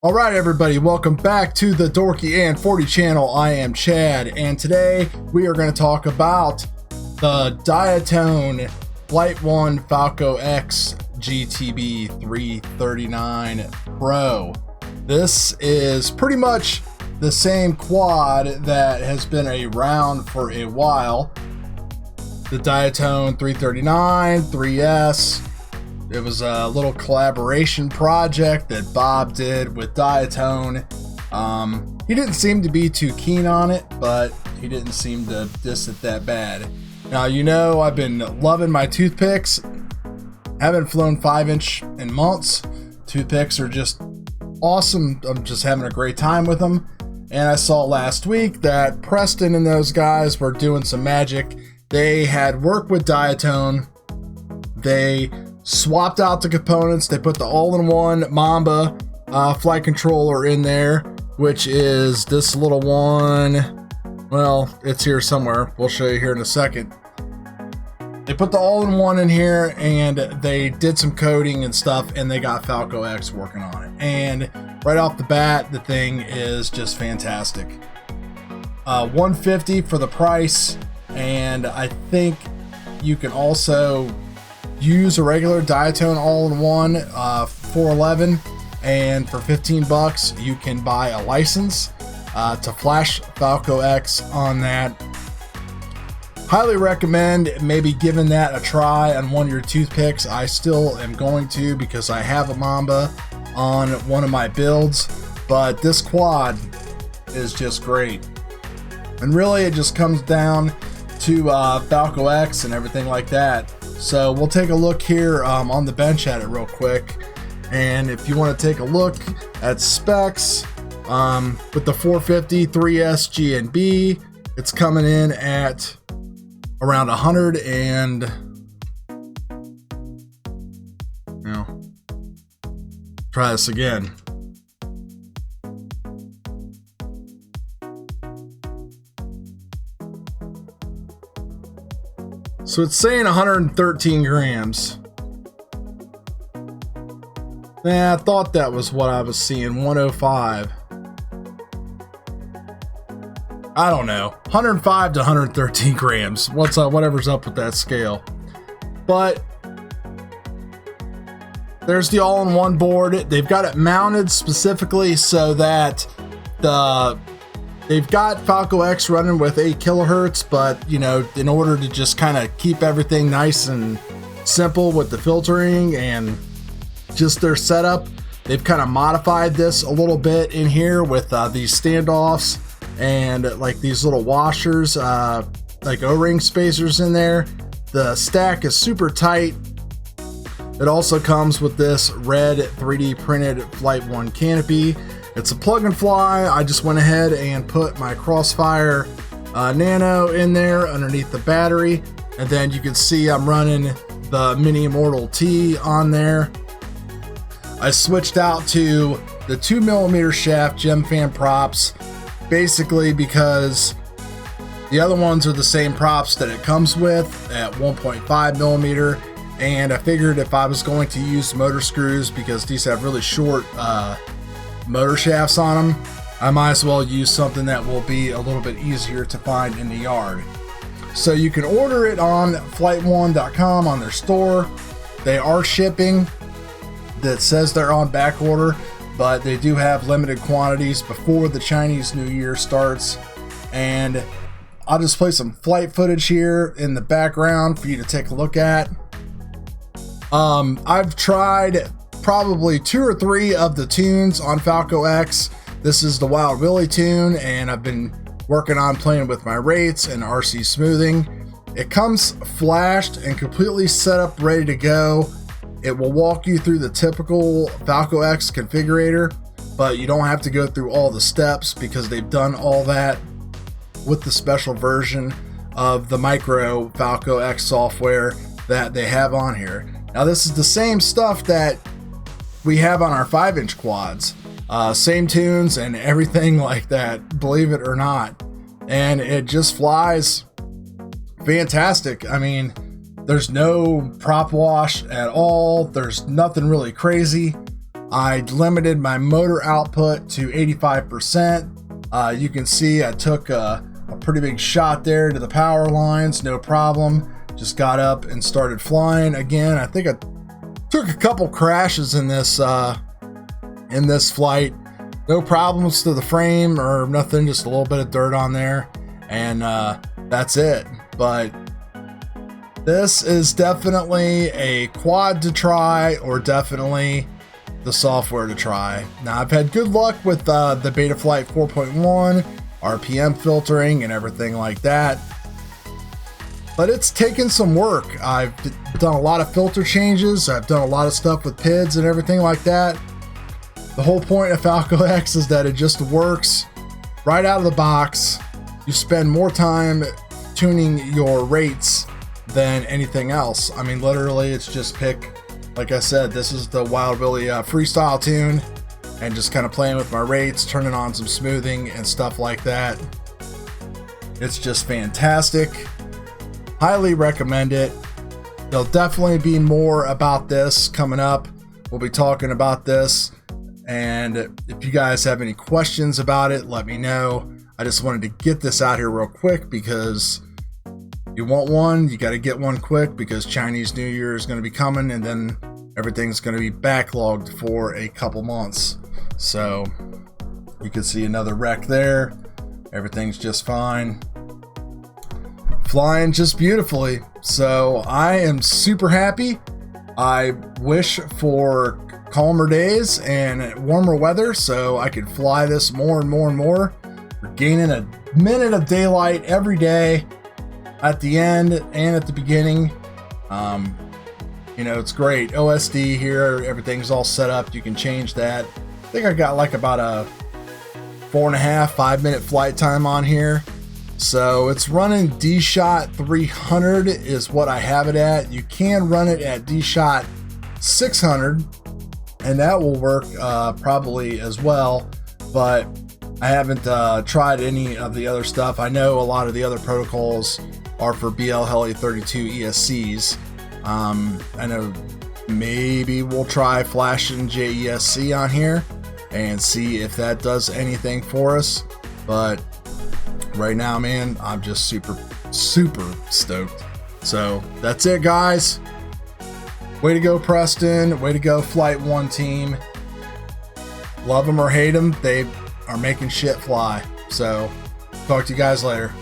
All right, everybody, welcome back to the Dorky and 40 channel. I am Chad, and today we are going to talk about the Diatone Flightone Falcox GTB 339 Pro. This is pretty much the same quad that has been around for a while. The Diatone 339, 3S. It was a little collaboration project that Bob did with Diatone. He didn't seem to be too keen on it, but he didn't seem to diss it that bad. Now, you know, I've been loving my toothpicks. Haven't flown 5-inch in months. Toothpicks are just awesome. I'm just having a great time with them. And I saw last week that Preston and those guys were doing some magic. They had worked with Diatone. They swapped out the components. They put the all-in-one Mamba flight controller in there, which is this little one. Well, it's here somewhere. We'll show you here in a second. They put the all-in-one in here, and they did some coding and stuff, and they got Falcox working on it. And right off the bat, the thing is just fantastic. $150 for the price, and I think you can also use a regular Diatone all-in-one $411, and for $15 you can buy a license to flash Falcox on that. Highly recommend maybe giving that a try on one of your toothpicks. I still am going to, because I have a Mamba on one of my builds, but this quad is just great. And really it just comes down to Falcox and everything like that. So we'll take a look here on the bench at it real quick. And if you want to take a look at specs, with the 450 3S G&B, it's coming in at around 100 and, try this again. So it's saying 113 grams. Yeah, I thought that was what I was seeing, 105. I don't know, 105 to 113 grams. Whatever's up with that scale. But there's the all-in-one board. They've got it mounted specifically so that they've got Falcox running with 8 kilohertz, but you know, in order to just kind of keep everything nice and simple with the filtering and just their setup, they've kind of modified this a little bit in here with these standoffs and like these little washers, like O-ring spacers in there. The stack is super tight. It also comes with this red 3D printed Flightone canopy. It's a plug and fly. I just went ahead and put my Crossfire Nano in there underneath the battery, and then you can see I'm running the Mini Immortal T on there. I switched out to the 2mm shaft gem fan props, basically because the other ones are the same props that it comes with at 1.5mm, and I figured if I was going to use motor screws, because these have really short motor shafts on them, I might as well use something that will be a little bit easier to find in the yard. So you can order it on flightone.com on their store. They are shipping. That says they're on back order, but they do have limited quantities before the Chinese New Year starts. And I'll just play some flight footage here in the background for you to take a look at. I've tried probably 2 or 3 of the tunes on Falcox. This is the Wild Willie tune, and I've been working on playing with my rates and RC smoothing. It comes flashed and completely set up, ready to go. It will walk you through the typical Falcox configurator, but you don't have to go through all the steps because they've done all that with the special version of the micro Falcox software that they have on here. Now, this is the same stuff that we have on our 5-inch quads. Same tunes and everything like that, believe it or not. And it just flies fantastic. I mean, there's no prop wash at all. There's nothing really crazy. I limited my motor output to 85%. You can see I took a pretty big shot there to the power lines, no problem. Just got up and started flying again. I think I took a couple crashes in this flight. No problems to the frame or nothing, just a little bit of dirt on there, and that's it. But this is definitely a quad to try, or definitely the software to try. Now, I've had good luck with the Betaflight 4.1, RPM filtering, and everything like that. But it's taken some work. I've done a lot of filter changes. I've done a lot of stuff with PIDs and everything like that. The whole point of Falcox is that it just works right out of the box. You spend more time tuning your rates than anything else. I mean, literally, it's just pick, like I said, this is the Wild Billy freestyle tune, and just kind of playing with my rates, turning on some smoothing and stuff like that. It's just fantastic. Highly recommend it. There'll definitely be more about this coming up. We'll be talking about this, and if you guys have any questions about it, let me know. I just wanted to get this out here real quick because you want one, you got to get one quick, because Chinese New Year is going to be coming, and then everything's going to be backlogged for a couple months. So you can see another wreck there. Everything's just fine. Flying just beautifully. So I am super happy. I wish for calmer days and warmer weather so I could fly this more and more and more. We're gaining a minute of daylight every day at the end and at the beginning. You know, it's great. OSD here, everything's all set up. You can change that. I think I got like about a 4.5-5 minute flight time on here. So it's running D-Shot 300 is what I have it at. You can run it at D-Shot 600, and that will work probably as well, but I haven't tried any of the other stuff. I know a lot of the other protocols are for BL Heli 32 ESCs. I know maybe we'll try flashing JESC on here and see if that does anything for us, but right now, man, I'm just super stoked. So that's it, guys. Way to go, Preston. Way to go, Flight 1 team. Love them or hate them, they are making shit fly. So talk to you guys later.